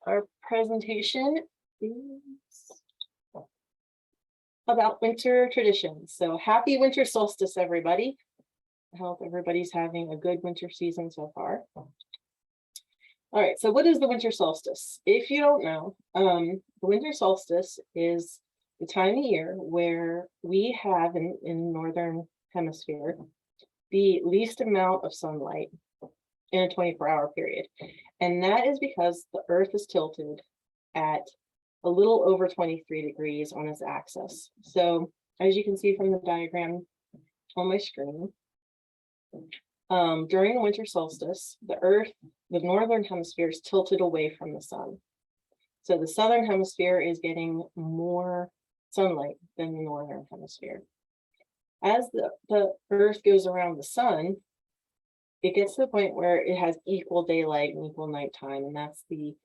Our presentation is about winter traditions. So happy winter solstice, everybody. I hope everybody's having a good winter season so far. All right, so what is the winter solstice? If you don't know, the winter solstice is the time of year where we have in Northern Hemisphere the least amount of sunlight in a 24-hour period. And that is because the Earth is tilted at a little over 23 degrees on its axis. So as you can see from the diagram on my screen, during the winter solstice, the Northern Hemisphere is tilted away from the sun. So the Southern Hemisphere is getting more sunlight than the Northern Hemisphere. As the Earth goes around the sun, it gets to the point where it has equal daylight and equal nighttime, and that's the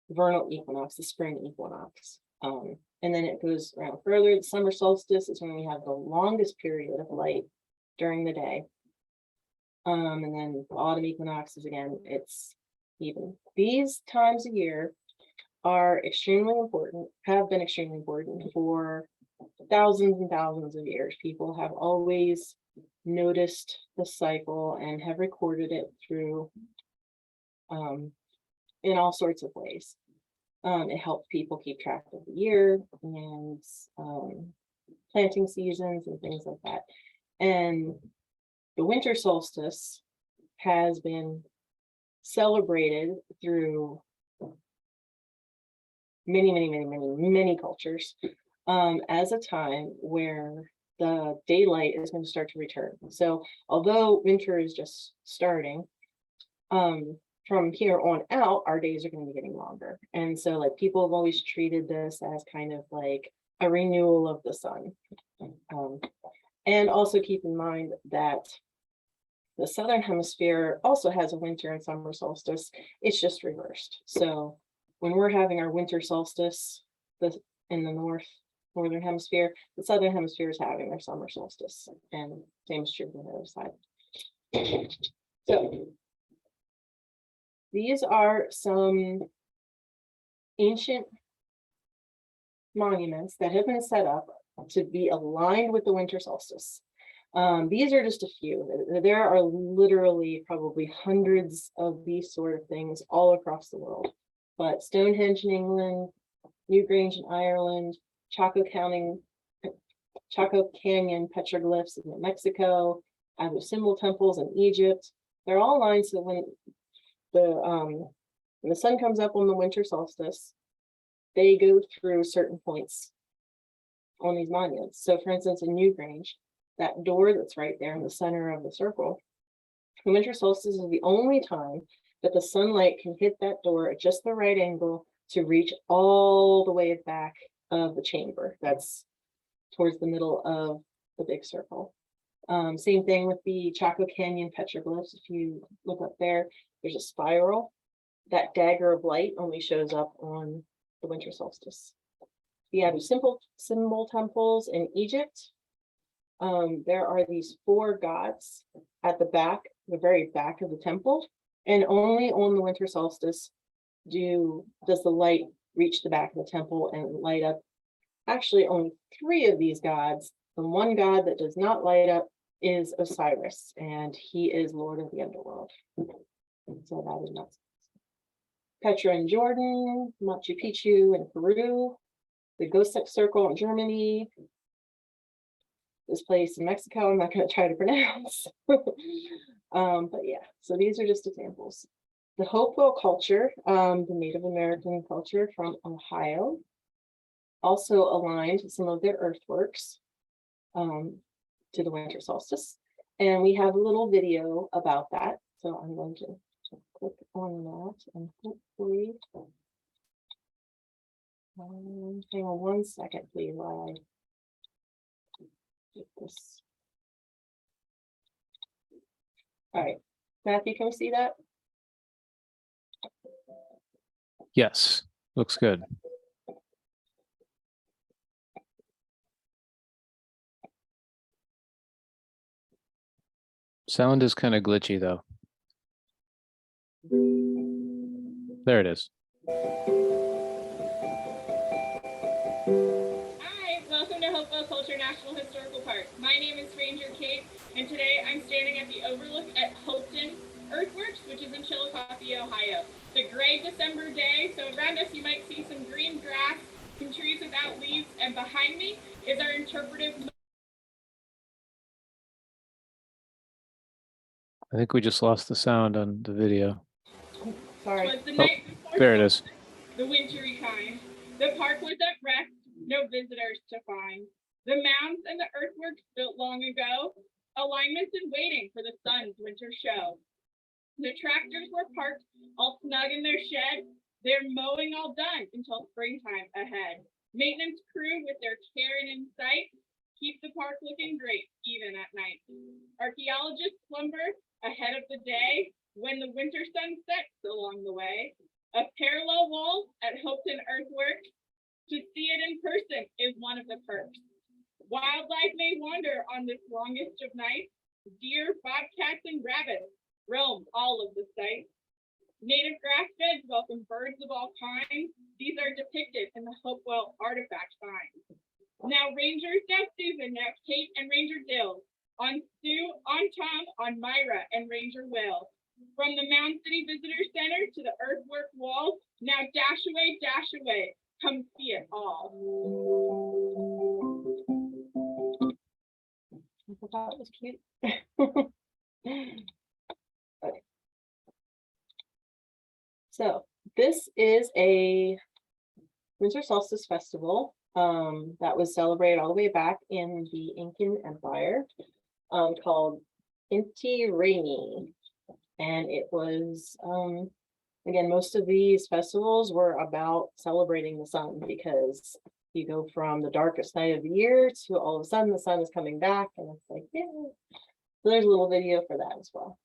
vernal equinox, the spring equinox. And then it goes around further. The summer solstice is when we have the longest period of light during the day. And then the autumn equinox is, again, it's even. These times of year are extremely important, have been extremely important for thousands and thousands of years. People have always noticed the cycle and have recorded it through in all sorts of ways. It helps people keep track of the year and planting seasons and things like that. And the winter solstice has been celebrated through many cultures as a time where the daylight is going to start to return. So although winter is just starting, from here on out, our days are going to be getting longer. And so like people have always treated this as kind of like a renewal of the sun. And also keep in mind that the Southern Hemisphere also has a winter and summer solstice. It's just reversed. So when we're having our winter solstice in the Northern Hemisphere, the Southern Hemisphere is having their summer solstice, and same is true on the other side. So these are some ancient monuments that have been set up to be aligned with the winter solstice. These are just a few. There are literally probably hundreds of these sort of things all across the world. But Stonehenge in England, Newgrange in Ireland, Chaco Canyon petroglyphs in New Mexico, symbol temples in Egypt. They're all aligned so when the sun comes up on the winter solstice, they go through certain points on these monuments. So for instance, in Newgrange, that door that's right there in the center of the circle, the winter solstice is the only time that the sunlight can hit that door at just the right angle to reach all the way back of the chamber. That's towards the middle of the big circle. Same thing with the Chaco Canyon petroglyphs. If you look up there, there's a spiral. That dagger of light only shows up on the winter solstice. The symbol temples in Egypt. There are these 4 gods at the very back of the temple, and only on the winter solstice does the light reach the back of the temple and light up. Actually, only 3 of these gods. The one god that does not light up is Osiris, and he is Lord of the Underworld. So that is not Petra in Jordan, Machu Picchu in Peru, the Gosek Circle in Germany, this place in Mexico I'm not going to try to pronounce. But yeah, so these are just examples. The Hopewell culture, the Native American culture from Ohio, also aligned some of their earthworks to the winter solstice. And we have a little video about that. So I'm going to click on that and hopefully, hang on one second, please, while I get this. All right, Matthew, can we see that? Yes, looks good. Sound is kind of glitchy though. There it is. Hi, welcome to Hopewell Culture National Historical Park. My name is Ranger Kate, and today I'm standing at the overlook at Hopeton Earthworks, which is in Chillicothe, Ohio. It's a gray December day, so around us you might see some green grass, some trees without leaves, and behind me is our interpretive. I think we just lost the sound on the video. Sorry. Was the Oh, night before there it is. the wintry kind. The park was at rest, no visitors to find. The mounds and the earthworks built long ago, alignments in waiting for the sun's winter show. The tractors were parked all snug in their shed, their mowing all done until springtime ahead. Maintenance crew with their care and insight keep the park looking great even at night. Archaeologists slumber ahead of the day when the winter sun sets along the way. A parallel wall at Hopeton Earthworks. To see it in person is one of the perks. Wildlife may wander on this longest of nights. Deer, bobcats, and rabbits roam all of the sites. Native grass beds welcome birds of all kinds. These are depicted in the Hopewell artifact finds. Now Rangers, now Susan, now Kate, and Ranger Dill. On Sue, on Tom, on Myra, and Ranger Will. From the Mound City Visitor Center to the earthwork walls, now dash away, come see it all. I thought it was cute. Okay. So this is a winter solstice festival that was celebrated all the way back in the Incan Empire, called Inti Raymi. And it was, again, most of these festivals were about celebrating the sun, because you go from the darkest night of the year to all of a sudden the sun is coming back, and it's like, yeah. So there's a little video for that as well.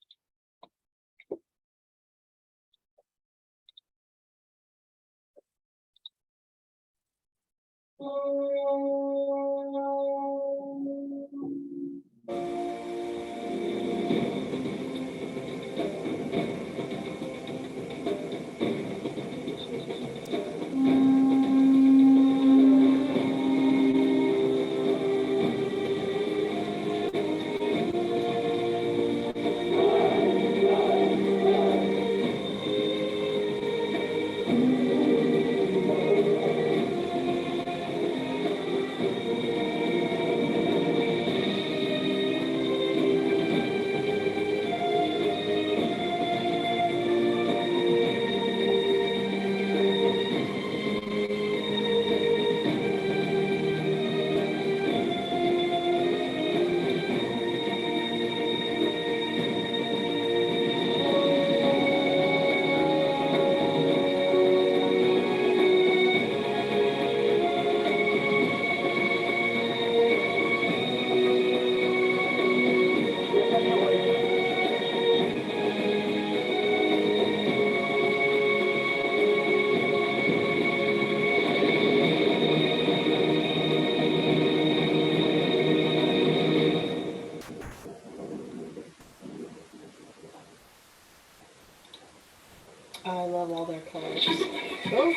I love all their colors. Oh,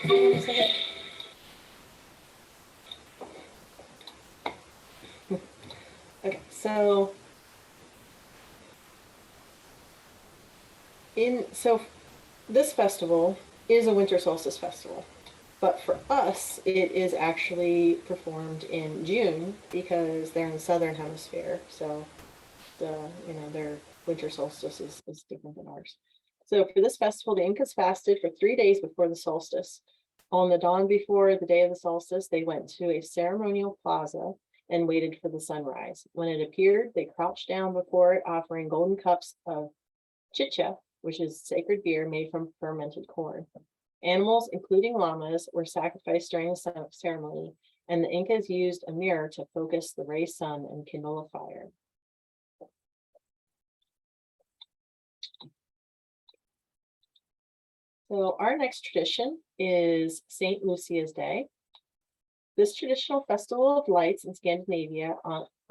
hold on a second. Okay, so this festival is a winter solstice festival, but for us it is actually performed in June because they're in the southern hemisphere, so their winter solstice is different than ours. So for this festival, the Incas fasted for 3 days before the solstice. On the dawn before the day of the solstice, they went to a ceremonial plaza and waited for the sunrise. When it appeared, they crouched down before it, offering golden cups of chicha, which is sacred beer made from fermented corn. Animals, including llamas, were sacrificed during the ceremony, and the Incas used a mirror to focus the raised sun and kindle a fire. So our next tradition is St. Lucia's Day. This traditional festival of lights in Scandinavia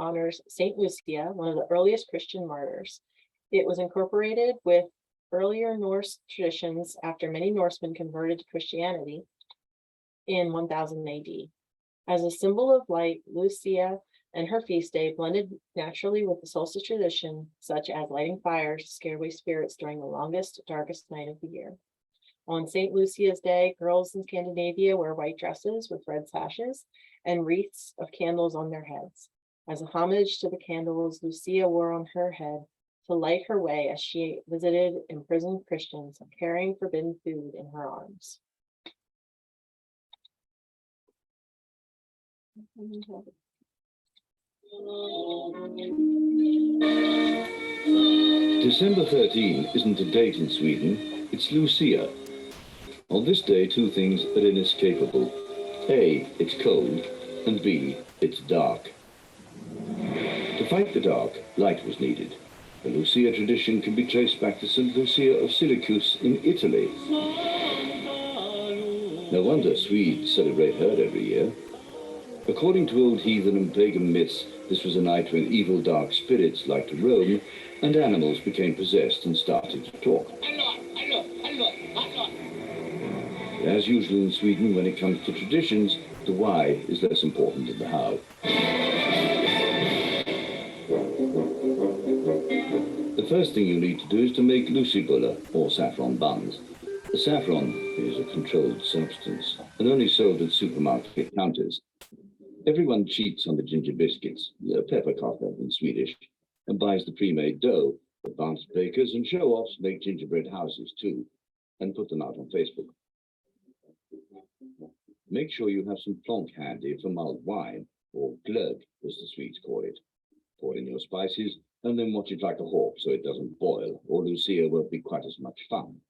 honors St. Lucia, one of the earliest Christian martyrs. It was incorporated with earlier Norse traditions after many Norsemen converted to Christianity in 1000 AD. As a symbol of light, Lucia and her feast day blended naturally with the solstice tradition, such as lighting fires to scare away spirits during the longest, darkest night of the year. On St. Lucia's Day, girls in Scandinavia wear white dresses with red sashes and wreaths of candles on their heads. As a homage to the candles Lucia wore on her head to light her way as she visited imprisoned Christians, carrying forbidden food in her arms. December 13 isn't a date in Sweden, it's Lucia. On this day, two things are inescapable. A, it's cold, and B, it's dark. To fight the dark, light was needed. The Lucia tradition can be traced back to St. Lucia of Syracuse in Italy. No wonder Swedes celebrate her every year. According to old heathen and pagan myths, this was a night when evil dark spirits liked to roam and animals became possessed and started to talk. As usual in Sweden, when it comes to traditions, the why is less important than the how. The first thing you need to do is to make lucibulle, or saffron buns. The saffron is a controlled substance and only sold at supermarket counters. Everyone cheats on the ginger biscuits, the pepparkakor in Swedish, and buys the pre-made dough. Advanced bakers and show-offs make gingerbread houses too, and put them out on Facebook. Make sure you have some plonk handy for mulled wine, or glögg, as the Swedes call it. Pour in your spices, and then watch it like a hawk so it doesn't boil, or Lucia won't be quite as much fun.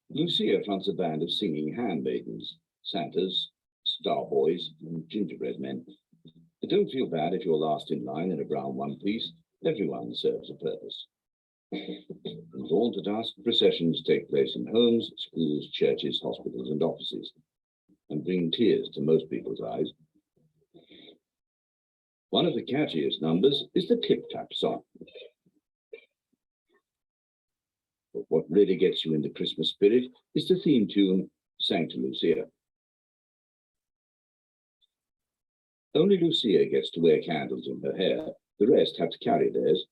Lucia fronts a band of singing handmaidens, Santas, star boys, and gingerbread men. But don't feel bad if you're last in line in a brown one-piece. Everyone serves a purpose. From dawn to dusk, processions take place in homes, schools, churches, hospitals, and offices, and bring tears to most people's eyes. One of the catchiest numbers is the tip-tap song. But what really gets you in the Christmas spirit is the theme tune, Sancta Lucia. Only Lucia gets to wear candles in her hair. The rest have to carry theirs.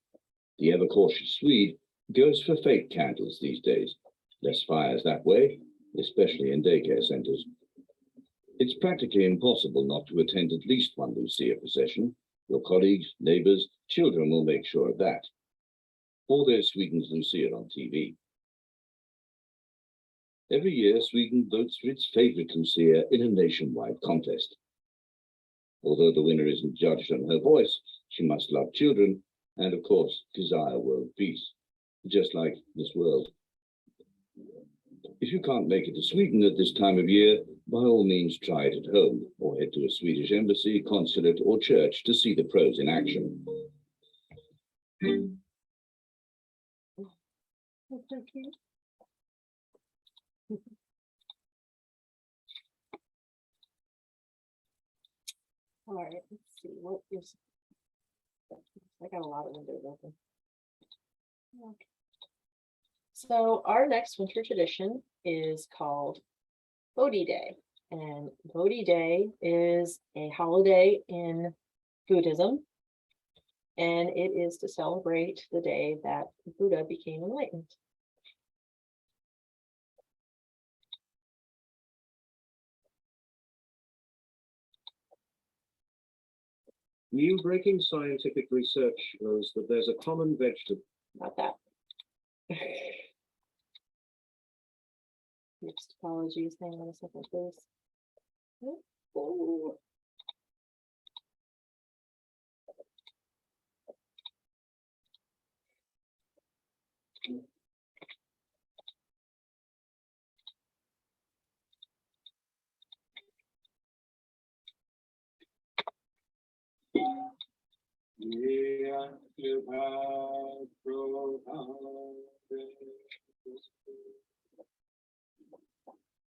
The ever-cautious Swede goes for fake candles these days. Less fires that way, especially in daycare centers. It's practically impossible not to attend at least one Lucia procession. Your colleagues, neighbors, children will make sure of that. Or there's Sweden's Lucia on TV. Every year, Sweden votes for its favorite Lucia in a nationwide contest. Although the winner isn't judged on her voice, she must love children and, of course, desire world peace, just like this world. If you can't make it to Sweden at this time of year, by all means try it at home, or head to a Swedish embassy, consulate, or church to see the pros in action. All right, let's see, what is, I got a lot of windows open. Okay. So our next winter tradition is called Bodhi Day. And Bodhi Day is a holiday in Buddhism. And it is to celebrate the day that Buddha became enlightened. New breaking scientific research shows that there's a common vegetable. Not that. Oops, apologies, hang on a second, please. Oh.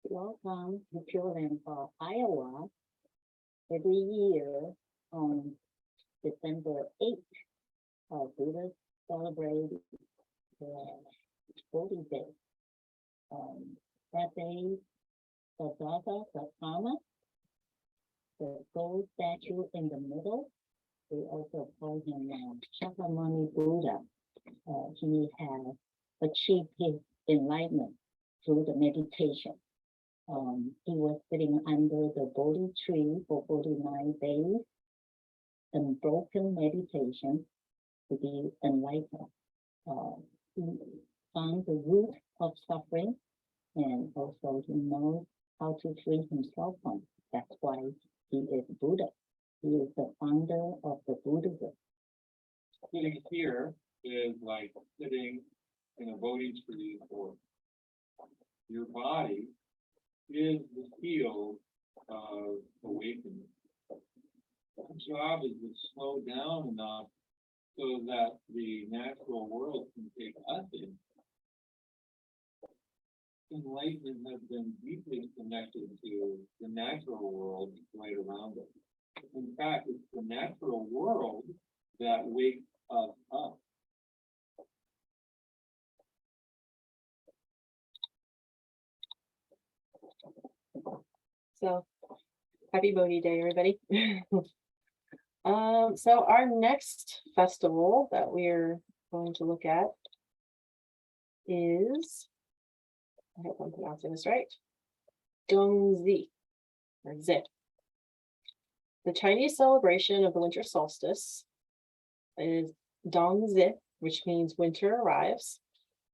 Welcome to children for Iowa. Every year on December 8th, Buddha celebrates the Bodhi Day. That day, the Gaga, the Kama, the gold statue in the middle, we also call him Shakyamuni Buddha. He has achieved his enlightenment through the meditation. He was sitting under the Bodhi tree for 49 days, unbroken meditation to be enlightened. He found the root of suffering, and also he knows how to free himself from. That's why he is Buddha. He is the founder of the Buddhism. Sitting here is like sitting in a Bodhi tree, or your body is the field of awakening. Our job is to slow down enough so that the natural world can take us in. Enlightenment has been deeply connected to the natural world right around us. In fact, it's the natural world that wakes us up. So happy Bodhi Day, everybody. So our next festival that we're going to look at is, I hope I'm pronouncing this right, Dongzi, or Zi. The Chinese celebration of the winter solstice is Dongzi, which means winter arrives,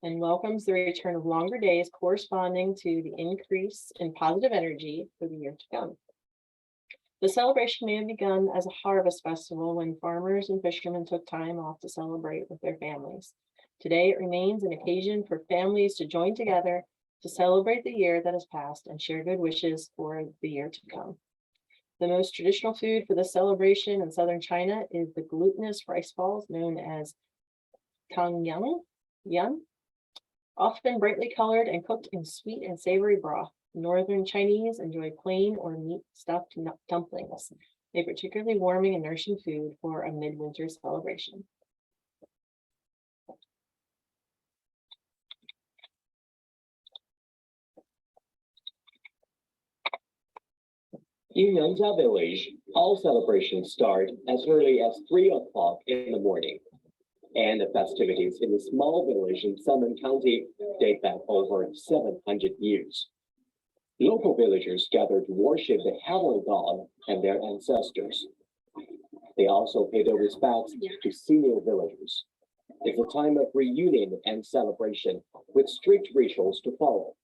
and welcomes the return of longer days corresponding to the increase in positive energy for the year to come. The celebration may have begun as a harvest festival when farmers and fishermen took time off to celebrate with their families. Today, it remains an occasion for families to join together to celebrate the year that has passed and share good wishes for the year to come. The most traditional food for the celebration in southern China is the glutinous rice balls known as tangyang, often brightly colored and cooked in sweet and savory broth. Northern Chinese enjoy plain or meat stuffed dumplings, a particularly warming and nourishing food for a midwinter celebration. 'In Yangjia village, all celebrations start as early as 3 o'clock in the morning. And the festivities in the small village in Salmon County date back over 700 years. Local villagers gather to worship the heavenly god and their ancestors. They also pay their respects to senior villagers. It's a time of reunion and celebration with strict rituals to follow.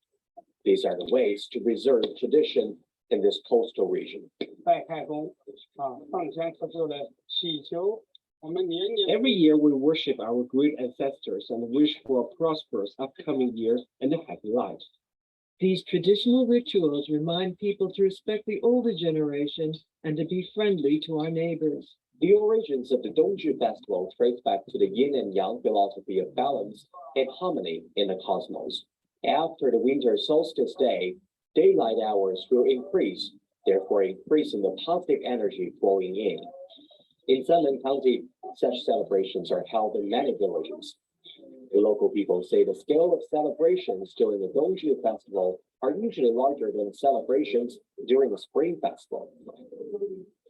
These are the ways to preserve tradition in this coastal region. Every year we worship our great ancestors and wish for a prosperous upcoming year and a happy life. These traditional rituals remind people to respect the older generation and to be friendly to our neighbors. The origins of the Dongzhi festival trace back to the yin and yang philosophy of balance and harmony in the cosmos. After the winter solstice day, daylight hours will increase, therefore increasing the positive energy flowing in. In Salmon County, such celebrations are held in many villages. The local people say the scale of celebrations during the Dongzhi festival are usually larger than celebrations during the spring festival.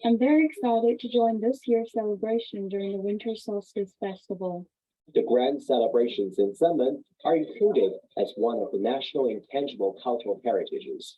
I'm very excited to join this year's celebration during the Winter Solstice Festival. The grand celebrations in Salmon are included as one of the national intangible cultural heritages.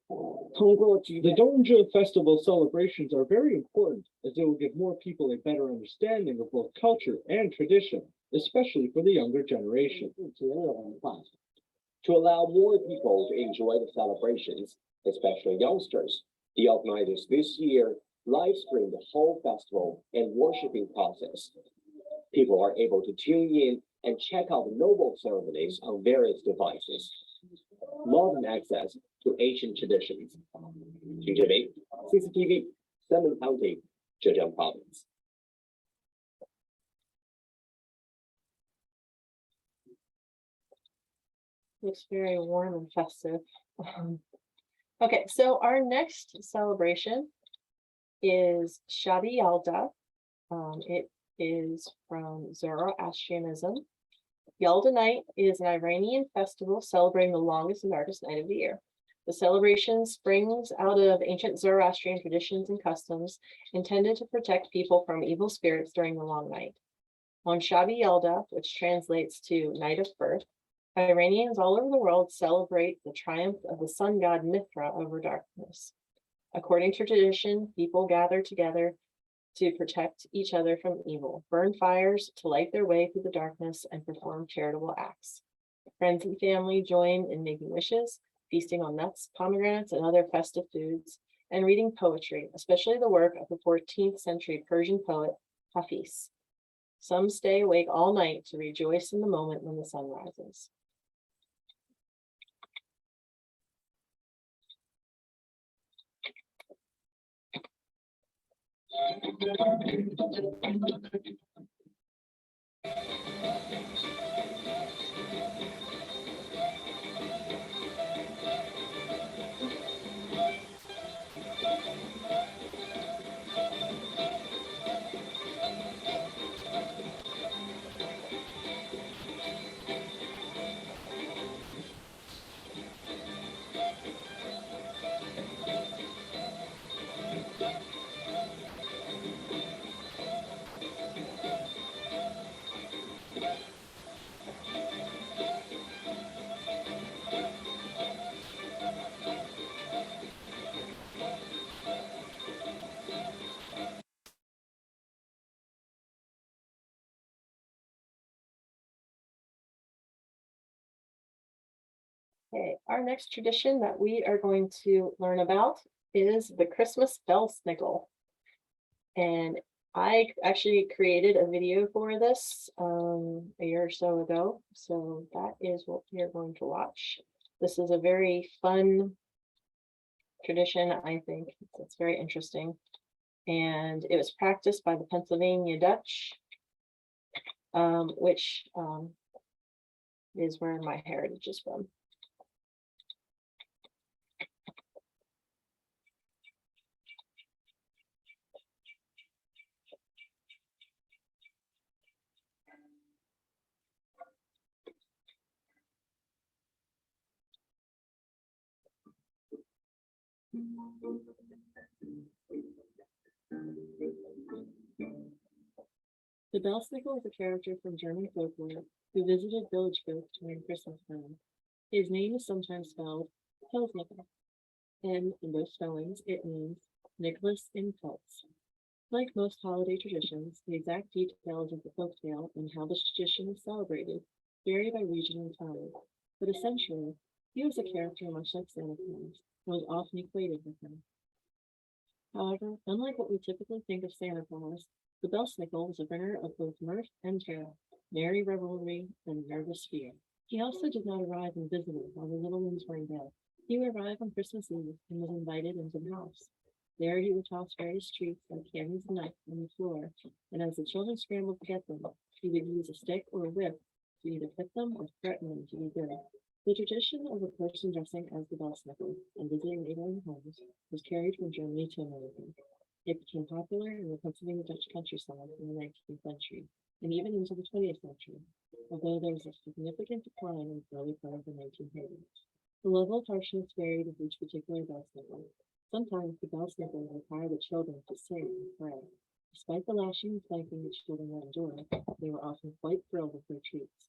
The Dongzhi festival celebrations are very important as they will give more people a better understanding of both culture and tradition, especially for the younger generation. To allow more people to enjoy the celebrations, especially youngsters, the organizers this year live stream the whole festival and worshiping process. People are able to tune in and check out the noble ceremonies on various devices. Modern access to ancient traditions. TJB, CCTV, Salmon County, Zhejiang Province. Looks very warm and festive. Okay, so our next celebration is Shadi Yalda. It is from Zoroastrianism, Yalda Night is an Iranian festival celebrating the longest and darkest night of the year. The celebration springs out of ancient Zoroastrian traditions and customs intended to protect people from evil spirits during the long night. On Shabi Yalda, which translates to Night of Birth, Iranians all over the world celebrate the triumph of the sun god Mithra over darkness. According to tradition, people gather together to protect each other from evil, burn fires to light their way through the darkness, and perform charitable acts. Friends and family join in making wishes, feasting on nuts, pomegranates, and other festive foods, and reading poetry, especially the work of the 14th century Persian poet Hafiz. Some stay awake all night to rejoice in the moment when the sun rises. Okay, our next tradition that we are going to learn about is the Christmas bell snickle. And I actually created a video for this a year or so ago. So that is what we are going to watch. This is a very fun tradition, I think. It's very interesting. And it was practiced by the Pennsylvania Dutch, which is where my heritage is from. The Belsnickel is a character from German folklore who visited village folk during Christmas time. His name is sometimes spelled Pelsnickel, and in both spellings it means Nicholas in pelts. Like most holiday traditions, the exact details of the folktale and how this tradition is celebrated vary by region and time, but essentially, he was a character much like Santa Claus and was often equated with him. However, unlike what we typically think of Santa Claus, the Belsnickel was a bringer of both mirth and terror, merry revelry and nervous fear. He also did not arrive invisible while the little ones were in bed. He would arrive on Christmas Eve and was invited into the house. There he would toss various treats like candies and nuts on the floor, and as the children scrambled to get them, he would use a stick or a whip to either hit them or threaten them to be good. The tradition of a person dressing as the Belsnickel and visiting neighboring homes was carried from Germany to America. It became popular in the Pennsylvania Dutch countryside in the 19th century, and even into the 20th century, although there was a significant decline in the early part of the 1930s. The level of harshness varied with each particular Belsnickel. Sometimes the Belsnickel would require the children to sing and pray. Despite the lashing and spanking the children would endure, they were often quite thrilled with their treats.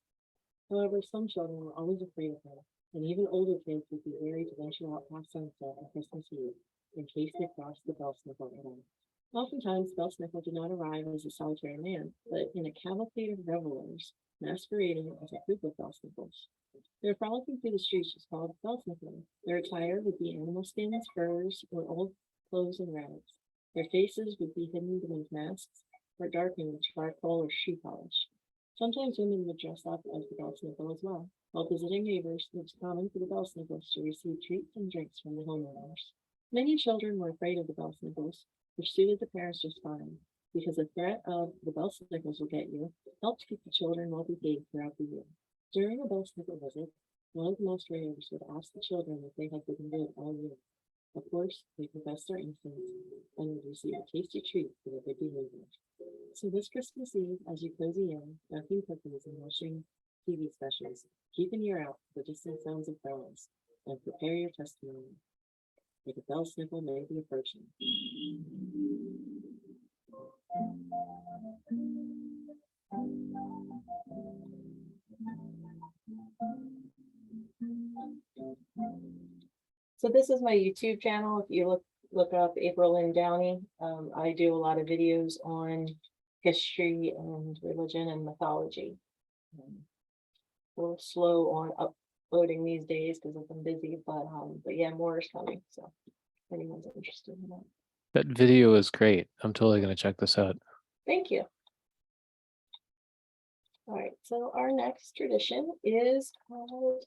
However, some children were always afraid of him, and even older kids would be wary to venture out past sunset on Christmas Eve in case they crossed the Belsnickel at all. Oftentimes, Belsnickel did not arrive as a solitary man, but in a cavalcade of revelers masquerading as a group of Belsnickels. Their frolicking through the streets was called Belsnickel. Their attire would be animal skins, furs, or old clothes and rags. Their faces would be hidden beneath masks or darkened with charcoal or shoe polish. Sometimes women would dress up as the Belsnickel as well. While visiting neighbors, it was common for the Belsnickels to receive treats and drinks from the homeowners. Many children were afraid of the Belsnickels, which suited the parents just fine, because the threat of the Belsnickels will get you helped keep the children well behaved throughout the year. During a Belsnickel visit, one of the masqueraders would ask the children if they had been good all year. Of course, they confessed their innocence and would receive a tasty treat for their good behavior. So this Christmas Eve, as you cozy in, wrapping cookies and wishing TV specials. Keep an ear out for distant sounds of bells and prepare your testimony. For the bell sniffle may be approaching. So this is my YouTube channel. If you look up April and Downey, I do a lot of videos on history and religion and mythology. A little slow on uploading these days because I've been busy, but yeah, more is coming. So if anyone's interested in that. That video is great. I'm totally going to check this out. Thank you. All right, so our next tradition is called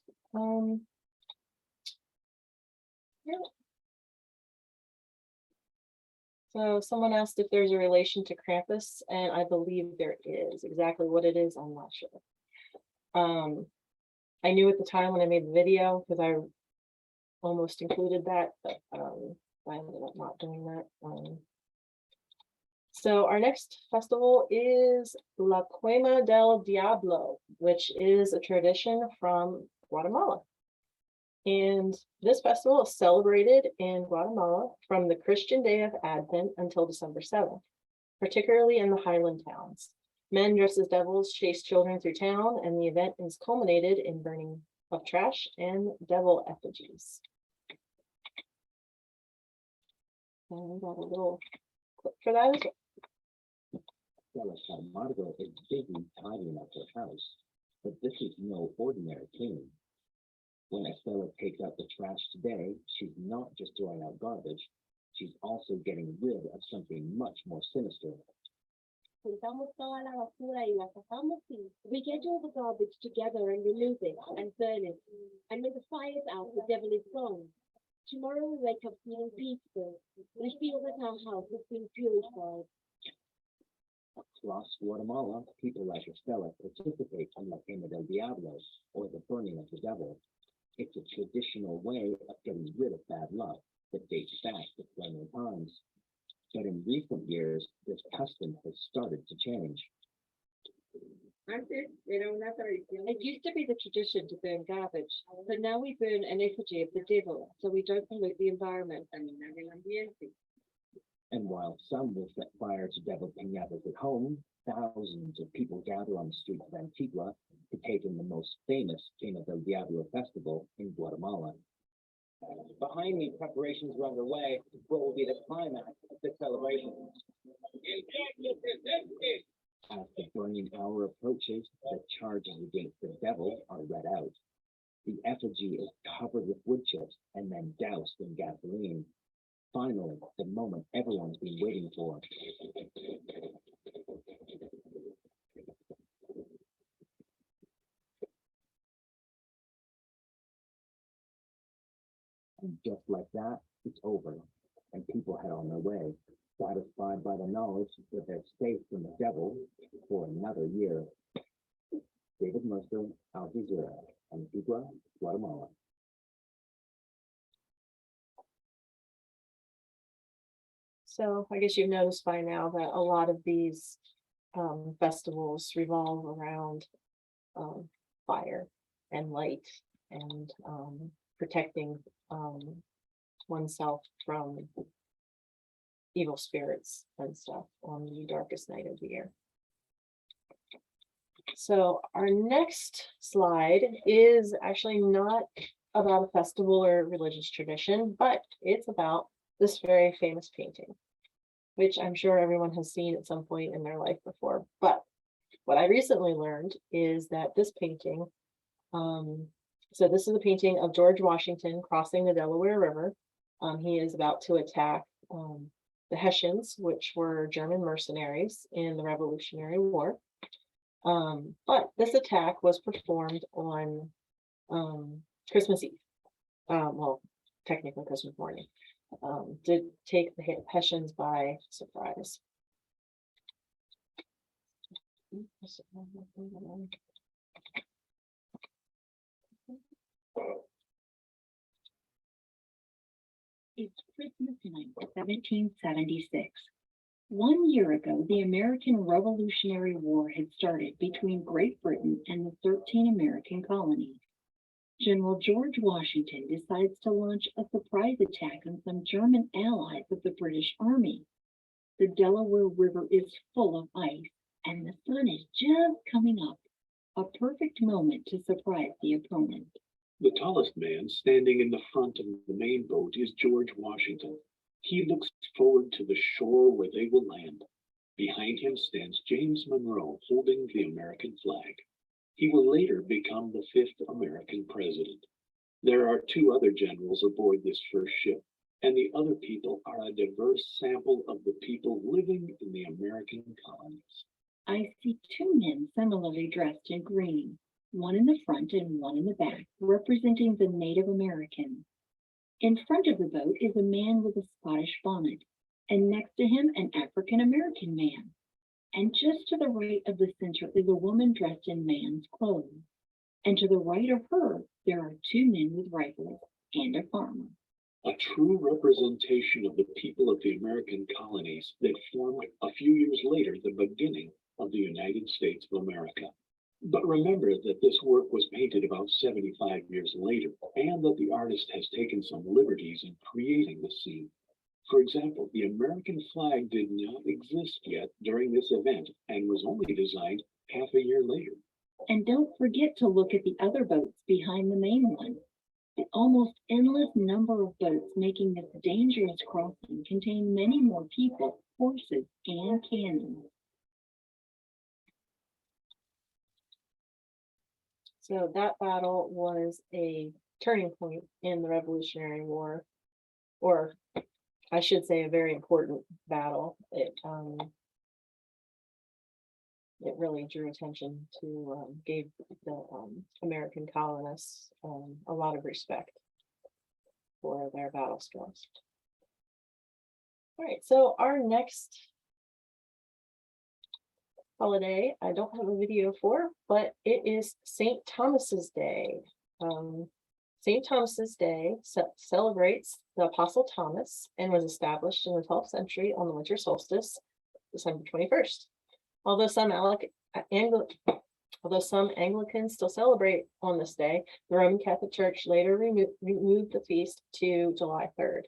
so someone asked if there's a relation to Krampus, and I believe there is. Exactly what it is, I'm not sure. I knew at the time when I made the video because I almost included that, but I ended up not doing that. So our next festival is La Quema del Diablo, which is a tradition from Guatemala. And this festival is celebrated in Guatemala from the Christian Day of Advent until December 7th, particularly in the Highland towns. Men dressed as devils chase children through town, and the event is culminated in burning of trash and devil effigies. And we got a little clip for that as well. Margot is busy tidying up her house, but this is no ordinary cleaning. When Estella takes out the trash today, she's not just throwing out garbage, she's also getting rid of something much more sinister. Juntamos toda la basura y la sacamos y we get all the garbage together and remove it and burn it. And when the fire's out, the devil is gone. Tomorrow we wake up feeling peaceful. We feel that our house has been purified. Across Guatemala, people like Estella participate in La Quema del Diablo, or the burning of the devil. It's a traditional way of getting rid of bad luck that dates back to colonial times. But in recent years, this custom has started to change. It used to be the tradition to burn garbage, but now we burn an effigy of the devil so we don't pollute the environment. And while some will set fire to devil piñatas at home, thousands of people gather on the streets of Antigua to take in the most famous Quema del Diablo festival in Guatemala. Behind me, preparations are underway for what will be the climax of the celebration. As the burning hour approaches, the charges against the devil are read out. The effigy is covered with wood chips and then doused in gasoline. Finally, the moment everyone's been waiting for. And just like that, it's over, and people head on their way, satisfied by the knowledge that they're safe from the devil for another year. David Mercer, Al Jazeera, Antigua, Guatemala. So I guess you've noticed by now that a lot of these festivals revolve around fire and light and protecting oneself from evil spirits and stuff on the darkest night of the year. So our next slide is actually not about a festival or religious tradition, but it's about this very famous painting, which I'm sure everyone has seen at some point in their life before. But what I recently learned is that this painting, so this is a painting of George Washington crossing the Delaware River. He is about to attack the Hessians, which were German mercenaries in the Revolutionary War. But this attack was performed on Christmas Eve. Well, technically Christmas morning. Did take the Hessians by surprise. It's Christmas night, 1776. 1 year ago, the American Revolutionary War had started between Great Britain and the 13 American colonies. General George Washington decides to launch a surprise attack on some German allies of the British Army. The Delaware River is full of ice, and the sun is just coming up. A perfect moment to surprise the opponent. The tallest man standing in the front of the main boat is George Washington. He looks forward to the shore where they will land. Behind him stands James Monroe holding the American flag. He will later become the 5th American president. There are 2 other generals aboard this first ship, and the other people are a diverse sample of the people living in the American colonies. I see 2 men similarly dressed in green, one in the front and one in the back, representing the Native Americans. In front of the boat is a man with a Scottish bonnet, and next to him an African American man. And just to the right of the center is a woman dressed in man's clothes. And to the right of her, there are 2 men with rifles and a farmer. A true representation of the people of the American colonies that formed a few years later the beginning of the United States of America. But remember that this work was painted about 75 years later, and that the artist has taken some liberties in creating the scene. For example, the American flag did not exist yet during this event and was only designed half a year later. And don't forget to look at the other boats behind the main one. The almost endless number of boats making this dangerous crossing contain many more people, horses, and cannons. So that battle was a turning point in the Revolutionary War, or I should say a very important battle. It really drew attention to, gave the American colonists a lot of respect for their battle skills. All right, so our next holiday, I don't have a video for, but it is St. Thomas's Day. St. Thomas's Day celebrates the Apostle Thomas and was established in the 12th century on the winter solstice, December 21st. Although some Anglicans still celebrate on this day, the Roman Catholic Church later removed the feast to July 3rd,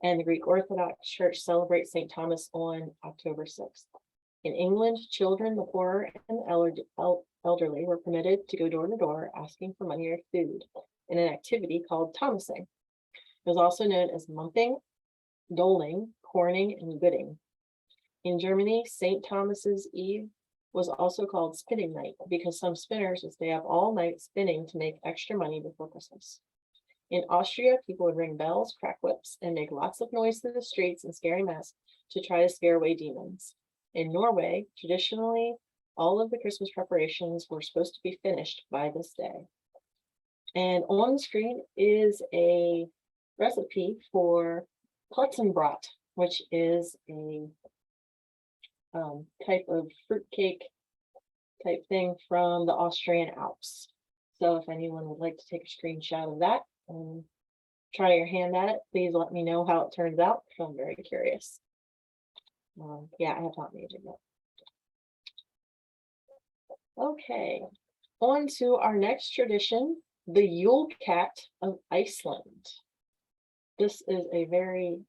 and the Greek Orthodox Church celebrates St. Thomas on October 6th. In England, children, the poor, and the elderly were permitted to go door to door asking for money or food in an activity called Thomasing. It was also known as mumping, doling, corning, and gooding. In Germany, St. Thomas's Eve was also called spinning night because some spinners would stay up all night spinning to make extra money before Christmas. In Austria, people would ring bells, crack whips, and make lots of noise through the streets and scary masks to try to scare away demons. In Norway, traditionally, all of the Christmas preparations were supposed to be finished by this day. And on the screen is a recipe for Plettenbrat, which is a type of fruitcake type thing from the Austrian Alps. So if anyone would like to take a screenshot of that and try your hand at it, please let me know how it turns out, because I'm very curious. Yeah, I have not made it yet. Okay, on to our next tradition, the Yule Cat of Iceland. This is a very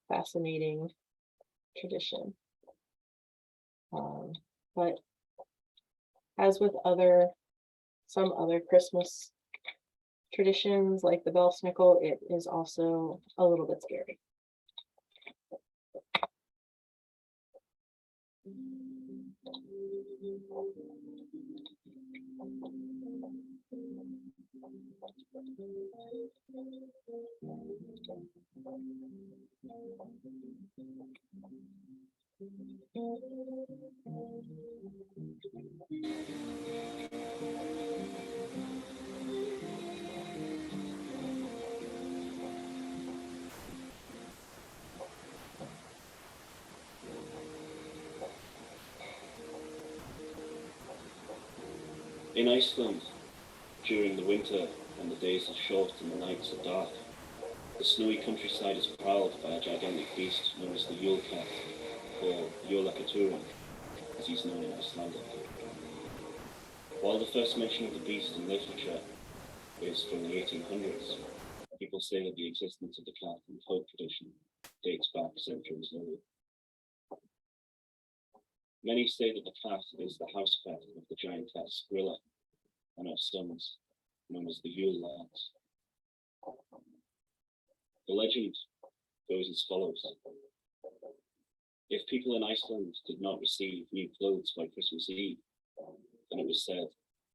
fascinating tradition. But as with some other Christmas traditions like the Belsnickel, it is also a little bit scary. In Iceland, during the winter, when the days are short and the nights are dark, the snowy countryside is prowled by a gigantic beast known as the Yule Cat. or Yolakaturin, as he's known in Icelandic. While the first mention of the beast in literature is from the 1800s, people say that the existence of the cat in folk tradition dates back centuries earlier. Many say that the cat is the house pet of the giantess Grilla and her sons, known as the Yule lads. The legend goes as follows. If people in Iceland did not receive new clothes by Christmas Eve, then it was said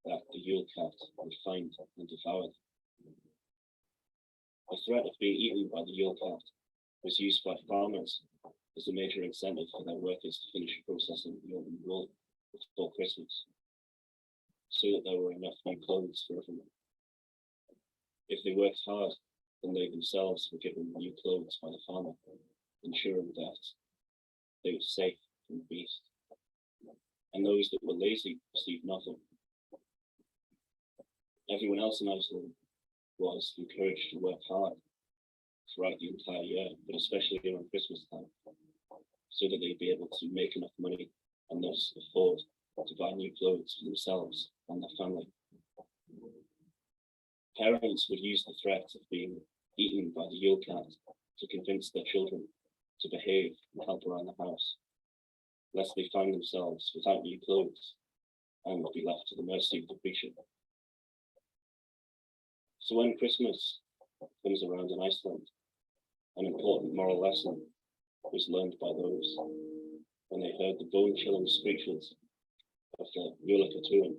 that the Yule cat would find and devour them. The threat of being eaten by the Yule cat was used by farmers as a major incentive for their workers to finish processing the autumn wool before Christmas, so that there were enough new clothes for everyone. If they worked hard, then they themselves were given new clothes by the farmer, ensuring that they were safe from the beast. And those that were lazy received nothing. Everyone else in Iceland was encouraged to work hard throughout the entire year, but especially around Christmas time, so that they'd be able to make enough money and thus afford to buy new clothes for themselves and their family. Parents would use the threat of being eaten by the Yule cat to convince their children to behave and help around the house, lest they find themselves without new clothes and would be left to the mercy of the creature. So when Christmas comes around in Iceland, an important moral lesson was learned by those when they heard the bone-chilling screeches of the Yolakaturin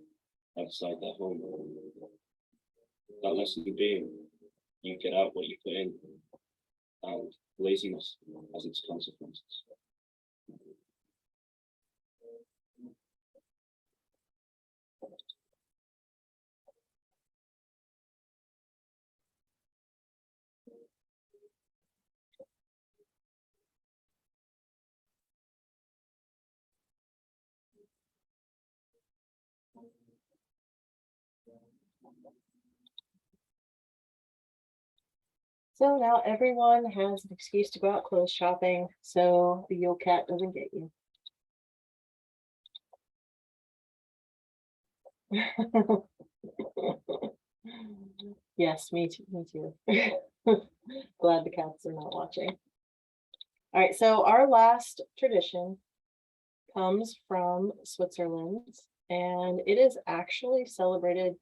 outside their home. That lesson being, you get out what you put in, and laziness has its consequences. So now everyone has an excuse to go out clothes shopping, so the Yule cat doesn't get you. Yes, me too, me too. Glad the cats are not watching. All right, so our last tradition comes from Switzerland, and it is actually celebrated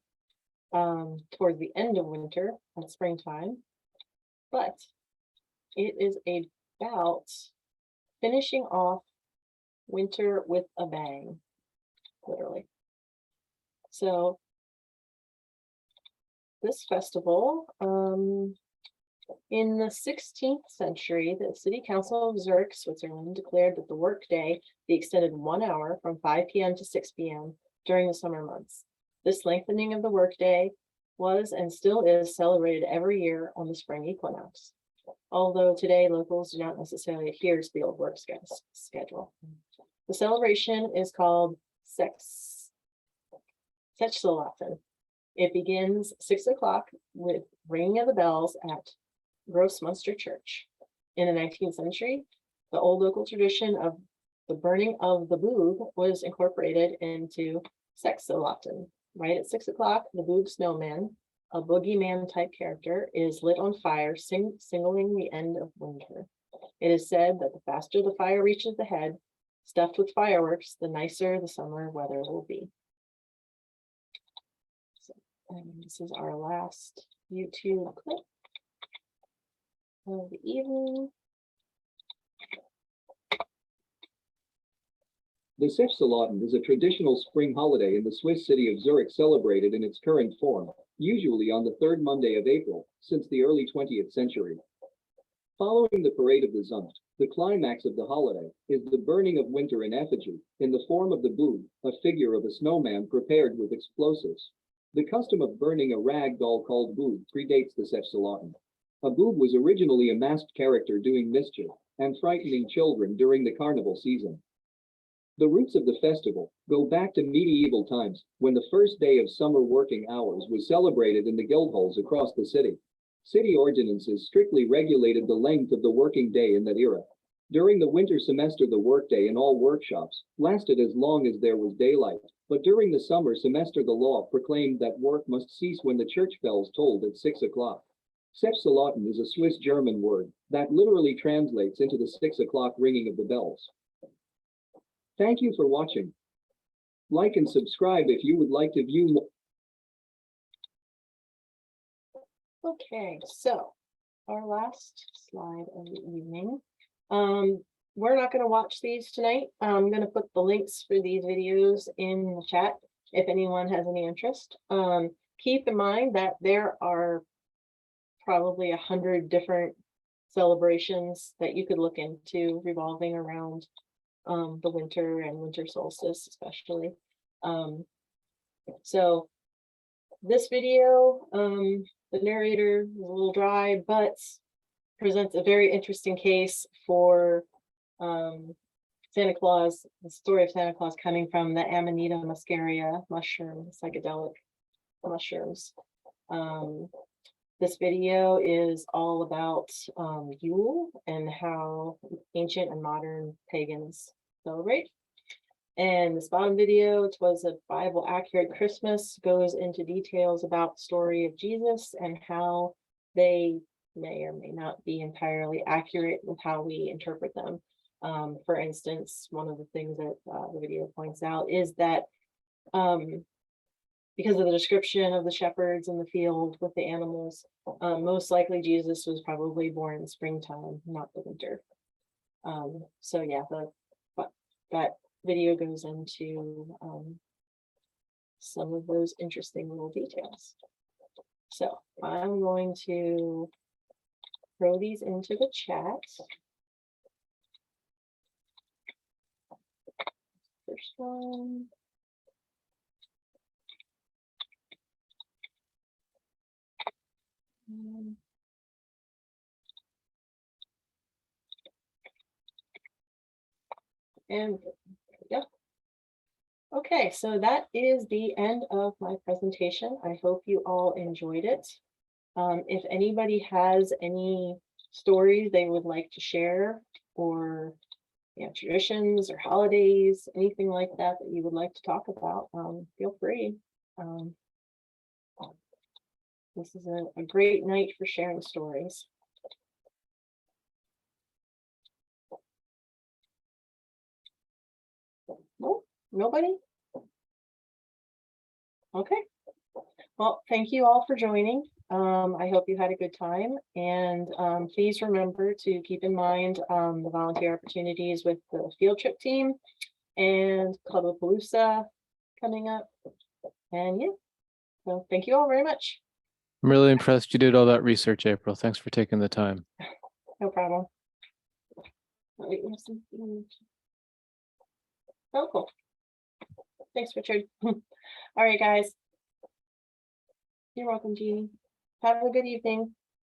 towards the end of winter and springtime, but it is about finishing off winter with a bang, literally. So this festival, in the 16th century, the City Council of Zurich, Switzerland, declared that the workday be extended 1 hour from 5 p.m. to 6 p.m. during the summer months. This lengthening of the workday was and still is celebrated every year on the spring equinox, although today locals do not necessarily adhere to the old work schedule. The celebration is called Sechselaten. It begins 6 o'clock with ringing of the bells at Grossmünster Church. In the 19th century, the old local tradition of the burning of the boob was incorporated into Sechselaten. Right at 6 o'clock, the boob snowman, a boogeyman type character, is lit on fire, signaling the end of winter. It is said that the faster the fire reaches the head, stuffed with fireworks, the nicer the summer weather will be. So, and this is our last YouTube clip of the evening. The Sechselaten is a traditional spring holiday in the Swiss city of Zurich, celebrated in its current form, usually on the third Monday of April, since the early 20th century. Following the parade of the Zunft, the climax of the holiday is the burning of winter in effigy, in the form of the boob, a figure of a snowman prepared with explosives. The custom of burning a rag doll called boob predates the Sechselaten. A boob was originally a masked character doing mischief and frightening children during the carnival season. The roots of the festival go back to medieval times, when the first day of summer working hours was celebrated in the guild halls across the city. City ordinances strictly regulated the length of the working day in that era. During the winter semester, the workday in all workshops lasted as long as there was daylight. But during the summer semester, the law proclaimed that work must cease when the church bells tolled at 6 o'clock. Selbstverlauten is a Swiss-German word that literally translates into the 6 o'clock ringing of the bells. Thank you for watching. Like and subscribe if you would like to view more. Okay, so our last slide of the evening. We're not going to watch these tonight. I'm going to put the links for these videos in the chat if anyone has any interest. Keep in mind that there are probably 100 different celebrations that you could look into revolving around the winter and winter solstice especially. So this video, the narrator is a little dry, but presents a very interesting case for Santa Claus, the story of Santa Claus coming from the Amanita muscaria mushroom, psychedelic mushrooms. This video is all about Yule and how ancient and modern pagans celebrate. And this bottom video, it was a Bible accurate Christmas, goes into details about the story of Jesus and how they may or may not be entirely accurate with how we interpret them. For instance, one of the things that the video points out is that because of the description of the shepherds in the field with the animals, most likely Jesus was probably born in springtime, not the winter. So yeah, that video goes into some of those interesting little details. So I'm going to throw these into the chat. First one. And yeah. Okay, so that is the end of my presentation. I hope you all enjoyed it. If anybody has any stories they would like to share, or traditions or holidays, anything like that that you would like to talk about, feel free. This is a great night for sharing stories. No, nobody? Okay. Well, thank you all for joining. I hope you had a good time, and please remember to keep in mind the volunteer opportunities with the field trip team and Club of Palooza coming up. And yeah, so thank you all very much. I'm really impressed you did all that research, April. Thanks for taking the time. No problem. Wait, there's something. Oh, cool. Thanks, Richard. All right, guys. You're welcome, Jeannie. Have a good evening.